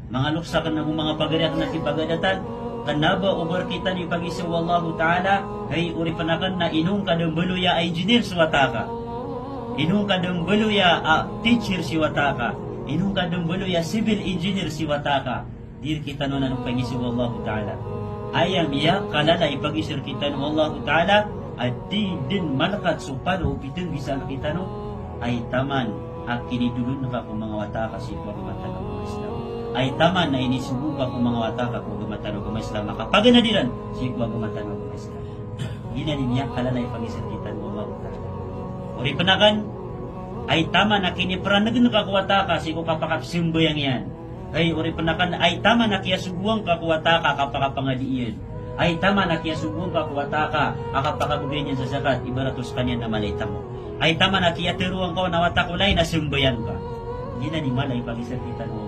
mga luksa ka na mga pagariak na tipagadatan, kanaba over kita ni pag-isa wallahu ta'ala, hay uri panakan na inong kadang beluya engineer suwataka. Inong kadang beluya teacher si wataka. Inong kadang beluya civil engineer si wataka. Dir kita no nanong pag-isa wallahu ta'ala. Ayam ya kalala ipag-isir kita no wallahu ta'ala, at di din malakat supalo upitun bisa kita no, ay taman at kinidulun na ka kung mga wataka si pagmatan ng mga Islam. Ay taman na inisubuka kung mga wataka kung gumatan ng mga Islam. Makapaganadiran si pagmatan ng mga Islam. Ginanin niya kalala ipag-isir kita no wallahu ta'ala. Uri panakan, ay tama na kinipranagan ka kuwataka si kapakapsimbayang yan. Ay uri panakan, ay tama na kiyasubuang ka kuwataka kapakapangadiin. Ay tama na kiyasubuang ka kuwataka akapakabugay niyan sa zakat, ibaratos kanyan na malayta mo. Ay tama na kiyatiruang ka na watakulay na simbayan ka. Hindi na ni malay pag-isar kita no